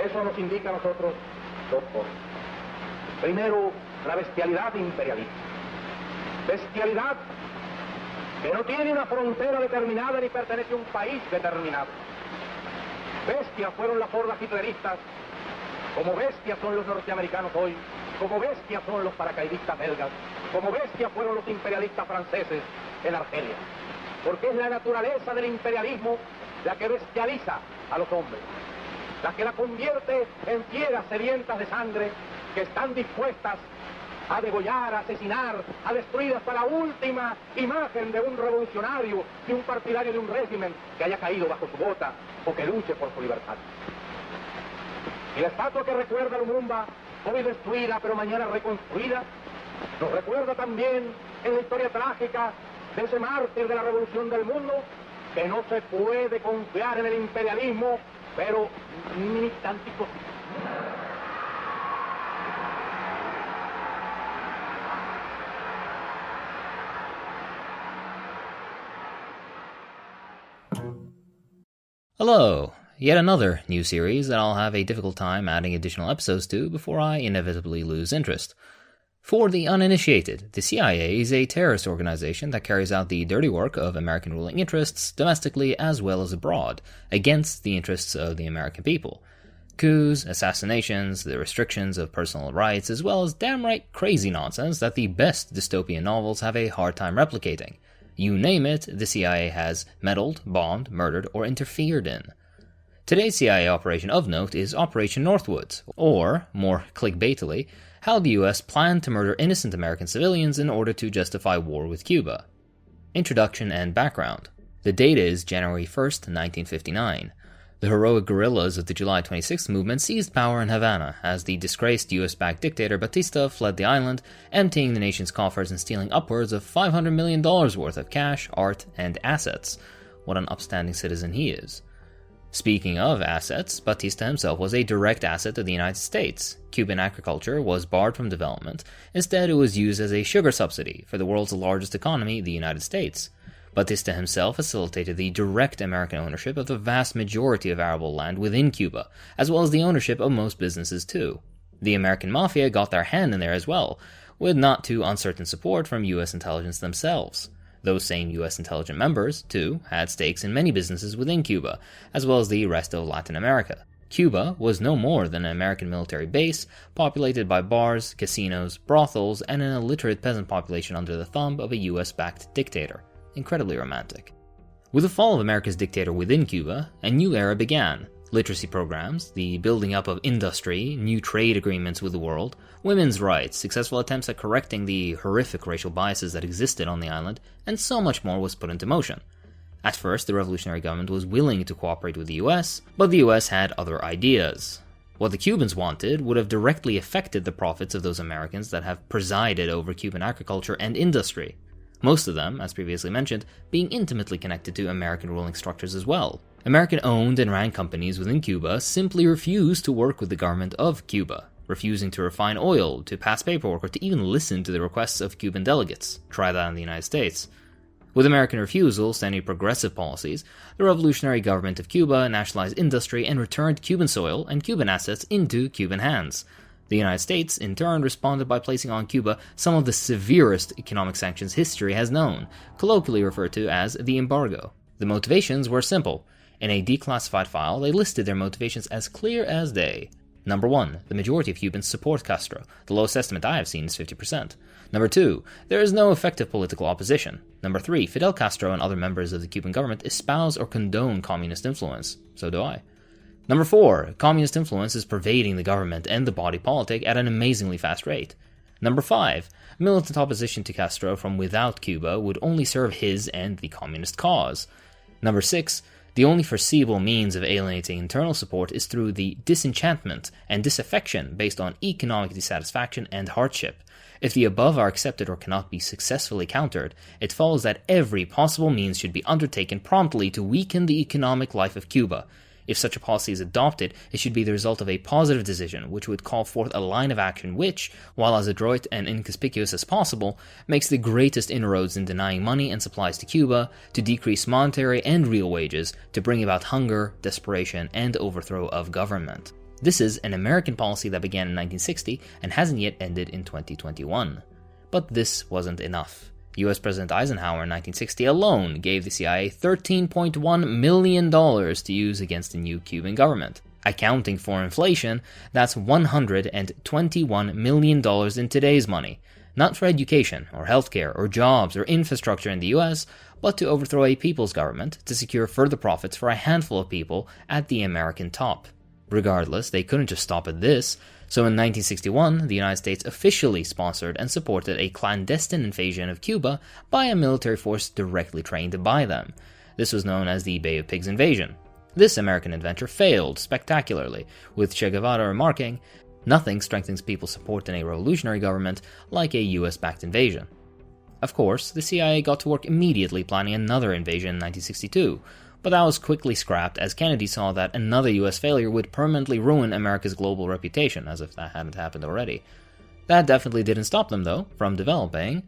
Eso nos indica a nosotros dos cosas. Primero, la bestialidad imperialista. Bestialidad que no tiene una frontera determinada ni pertenece a un país determinado. Bestias fueron las hordas hitleristas, como bestias son los norteamericanos hoy, como bestias son los paracaidistas belgas, como bestias fueron los imperialistas franceses en Argelia. Porque es la naturaleza del imperialismo la que bestializa a los hombres, la que la convierte en fieras sedientas de sangre que están dispuestas a degollar, a asesinar, a destruir hasta la última imagen de un revolucionario, de un partidario de un régimen que haya caído bajo su bota o que luche por su libertad. Y la estatua que recuerda a Lumumba, hoy destruida pero mañana reconstruida, nos recuerda también en la historia trágica de ese mártir de la revolución del mundo, que no se puede confiar en el imperialismo, pero ni tantico. Hello! Yet another new series that I'll have a difficult time adding additional episodes to before I inevitably lose interest. For the uninitiated, the CIA is a terrorist organization that carries out the dirty work of American ruling interests domestically as well as abroad, against the interests of the American people. Coups, assassinations, the restrictions of personal rights, as well as downright crazy nonsense that the best dystopian novels have a hard time replicating. You name it, the CIA has meddled, bombed, murdered, or interfered in. Today's CIA operation of note is Operation Northwoods, or, more clickbaitily, how the US planned to murder innocent American civilians in order to justify war with Cuba. Introduction and background. The date is January 1st, 1959. The heroic guerrillas of the July 26th movement seized power in Havana as the disgraced US-backed dictator Batista fled the island, emptying the nation's coffers and stealing upwards of $500 million worth of cash, art, and assets. What an upstanding citizen he is. Speaking of assets, Batista himself was a direct asset to the United States. Cuban agriculture was barred from development. Instead, it was used as a sugar subsidy for the world's largest economy, the United States. Batista himself facilitated the direct American ownership of the vast majority of arable land within Cuba, as well as the ownership of most businesses too. The American mafia got their hand in there as well, with not too uncertain support from US intelligence themselves. Those same US intelligence members, too, had stakes in many businesses within Cuba, as well as the rest of Latin America. Cuba was no more than an American military base, populated by bars, casinos, brothels, and an illiterate peasant population under the thumb of a US-backed dictator. Incredibly romantic. With the fall of America's dictator within Cuba, a new era began. Literacy programs, the building up of industry, new trade agreements with the world, women's rights, successful attempts at correcting the horrific racial biases that existed on the island, and so much more was put into motion. At first, the revolutionary government was willing to cooperate with the US, but the US had other ideas. What the Cubans wanted would have directly affected the profits of those Americans that have presided over Cuban agriculture and industry. Most of them, as previously mentioned, being intimately connected to American ruling structures as well. American-owned and ran companies within Cuba simply refused to work with the government of Cuba, refusing to refine oil, to pass paperwork, or to even listen to the requests of Cuban delegates. Try that in the United States. With American refusal to any progressive policies, the revolutionary government of Cuba nationalized industry and returned Cuban soil and Cuban assets into Cuban hands. The United States, in turn, responded by placing on Cuba some of the severest economic sanctions history has known, colloquially referred to as the embargo. The motivations were simple. In a declassified file, they listed their motivations as clear as day. Number 1, the majority of Cubans support Castro. The lowest estimate I have seen is 50%. Number 2, there is no effective political opposition. Number 3, Fidel Castro and other members of the Cuban government espouse or condone communist influence. So do I. Number 4, communist influence is pervading the government and the body politic at an amazingly fast rate. Number 5, militant opposition to Castro from without Cuba would only serve his and the communist cause. Number 6, the only foreseeable means of alienating internal support is through the disenchantment and disaffection based on economic dissatisfaction and hardship. If the above are accepted or cannot be successfully countered, it follows that every possible means should be undertaken promptly to weaken the economic life of Cuba. If such a policy is adopted, it should be the result of a positive decision, which would call forth a line of action which, while as adroit and inconspicuous as possible, makes the greatest inroads in denying money and supplies to Cuba, to decrease monetary and real wages, to bring about hunger, desperation, and overthrow of government. This is an American policy that began in 1960 and hasn't yet ended in 2021. But this wasn't enough. US President Eisenhower in 1960 alone gave the CIA $13.1 million to use against the new Cuban government. Accounting for inflation, that's $121 million in today's money. Not for education, or healthcare, or jobs, or infrastructure in the US, but to overthrow a people's government to secure further profits for a handful of people at the American top. Regardless, they couldn't just stop at this, so in 1961, the United States officially sponsored and supported a clandestine invasion of Cuba by a military force directly trained by them. This was known as the Bay of Pigs invasion. This American adventure failed spectacularly, with Che Guevara remarking, "Nothing strengthens people's support in a revolutionary government like a US-backed invasion." Of course, the CIA got to work immediately planning another invasion in 1962, but that was quickly scrapped as Kennedy saw that another US failure would permanently ruin America's global reputation, as if that hadn't happened already. That definitely didn't stop them, though, from developing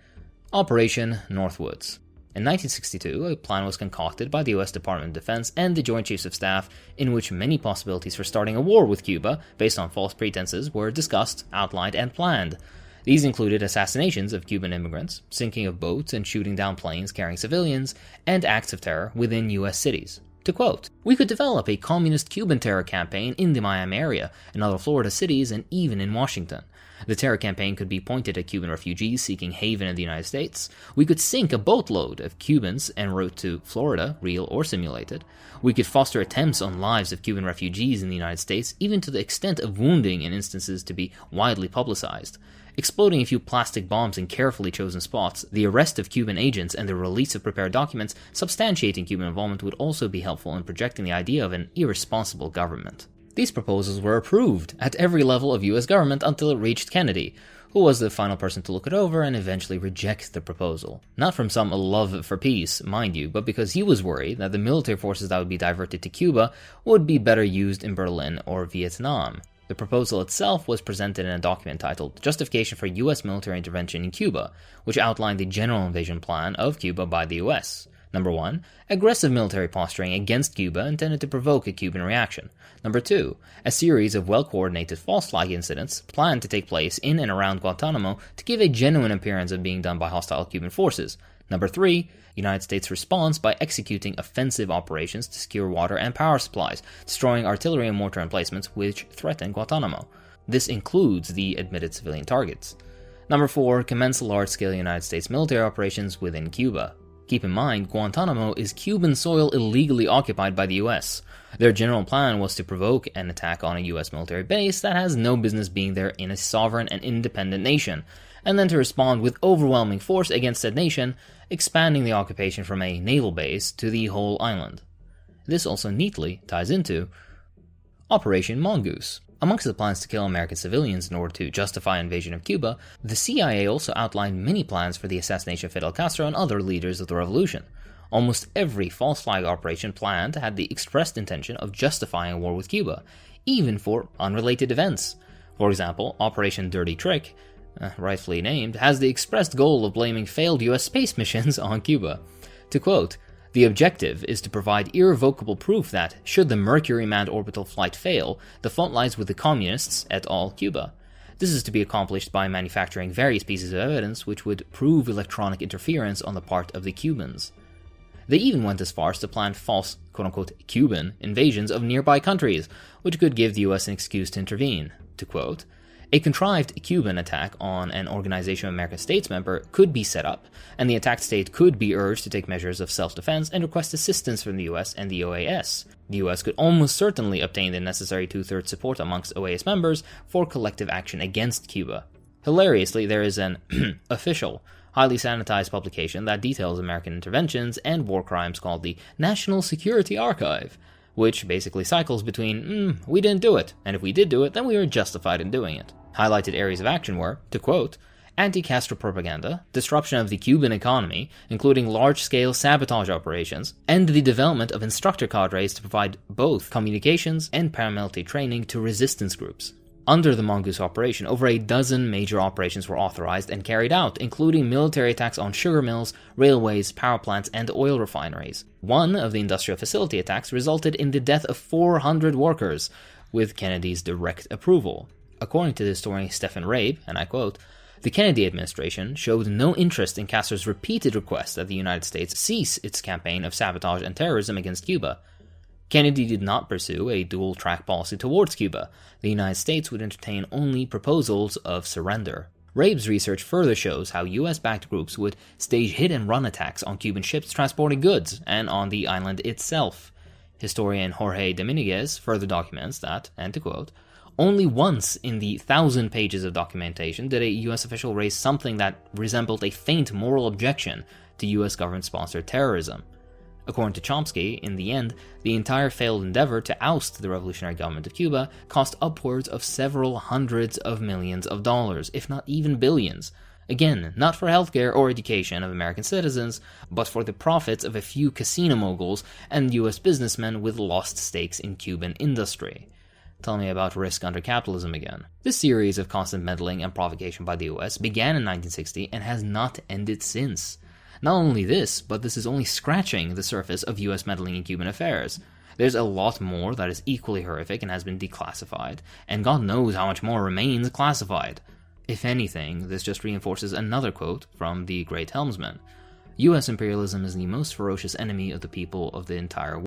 Operation Northwoods. In 1962, a plan was concocted by the US Department of Defense and the Joint Chiefs of Staff in which many possibilities for starting a war with Cuba, based on false pretenses, were discussed, outlined, and planned. These included assassinations of Cuban immigrants, sinking of boats and shooting down planes carrying civilians, and acts of terror within US cities. To quote, "We could develop a communist Cuban terror campaign in the Miami area, in other Florida cities, and even in Washington. The terror campaign could be pointed at Cuban refugees seeking haven in the United States. We could sink a boatload of Cubans en route to Florida, real or simulated. We could foster attempts on lives of Cuban refugees in the United States, even to the extent of wounding in instances to be widely publicized. Exploding a few plastic bombs in carefully chosen spots, the arrest of Cuban agents, and the release of prepared documents substantiating Cuban involvement would also be helpful in projecting the idea of an irresponsible government." These proposals were approved at every level of US government until it reached Kennedy, who was the final person to look it over and eventually reject the proposal. Not from some love for peace, mind you, but because he was worried that the military forces that would be diverted to Cuba would be better used in Berlin or Vietnam. The proposal itself was presented in a document titled Justification for U.S. Military Intervention in Cuba, which outlined the general invasion plan of Cuba by the U.S. Number 1, aggressive military posturing against Cuba intended to provoke a Cuban reaction. Number 2, a series of well-coordinated false flag incidents planned to take place in and around Guantanamo to give a genuine appearance of being done by hostile Cuban forces. Number 3, United States response by executing offensive operations to secure water and power supplies, destroying artillery and mortar emplacements which threaten Guantanamo. This includes the admitted civilian targets. Number 4, commence large-scale United States military operations within Cuba. Keep in mind, Guantanamo is Cuban soil illegally occupied by the US. Their general plan was to provoke an attack on a US military base that has no business being there in a sovereign and independent nation, and then to respond with overwhelming force against said nation, expanding the occupation from a naval base to the whole island. This also neatly ties into Operation Mongoose. Amongst the plans to kill American civilians in order to justify invasion of Cuba, the CIA also outlined many plans for the assassination of Fidel Castro and other leaders of the revolution. Almost every false flag operation planned had the expressed intention of justifying a war with Cuba, even for unrelated events. For example, Operation Dirty Trick, rightfully named, has the expressed goal of blaming failed US space missions on Cuba. To quote, "The objective is to provide irrevocable proof that, should the Mercury manned orbital flight fail, the fault lies with the communists et al. Cuba. This is to be accomplished by manufacturing various pieces of evidence which would prove electronic interference on the part of the Cubans." They even went as far as to plan false, quote-unquote, Cuban invasions of nearby countries, which could give the US an excuse to intervene. To quote, "A contrived Cuban attack on an Organization of American States member could be set up, and the attacked state could be urged to take measures of self-defense and request assistance from the US and the OAS. The US could almost certainly obtain the necessary two-thirds support amongst OAS members for collective action against Cuba." Hilariously, there is an official, highly sanitized publication that details American interventions and war crimes called the National Security Archive, which basically cycles between, we didn't do it, and if we did do it, then we were justified in doing it. Highlighted areas of action were, to quote, anti-Castro propaganda, disruption of the Cuban economy, including large-scale sabotage operations, and the development of instructor cadres to provide both communications and paramilitary training to resistance groups. Under the Mongoose operation, over a dozen major operations were authorized and carried out, including military attacks on sugar mills, railways, power plants, and oil refineries. One of the industrial facility attacks resulted in the death of 400 workers, with Kennedy's direct approval. According to the historian Stephen Rabe, and I quote, "The Kennedy administration showed no interest in Castro's repeated request that the United States cease its campaign of sabotage and terrorism against Cuba. Kennedy did not pursue a dual-track policy towards Cuba. The United States would entertain only proposals of surrender." Rabe's research further shows how US-backed groups would stage hit-and-run attacks on Cuban ships transporting goods, and on the island itself. Historian Jorge Dominguez further documents that, and to quote, "Only once in the 1,000 pages of documentation did a US official raise something that resembled a faint moral objection to US government-sponsored terrorism." According to Chomsky, in the end, the entire failed endeavor to oust the revolutionary government of Cuba cost upwards of several hundreds of millions of dollars, if not even billions. Again, not for healthcare or education of American citizens, but for the profits of a few casino moguls and US businessmen with lost stakes in Cuban industry. Tell me about risk under capitalism again. This series of constant meddling and provocation by the US began in 1960 and has not ended since. Not only this, but this is only scratching the surface of US meddling in Cuban affairs. There's a lot more that is equally horrific and has been declassified, and God knows how much more remains classified. If anything, this just reinforces another quote from the great helmsman. US imperialism is the most ferocious enemy of the people of the entire world.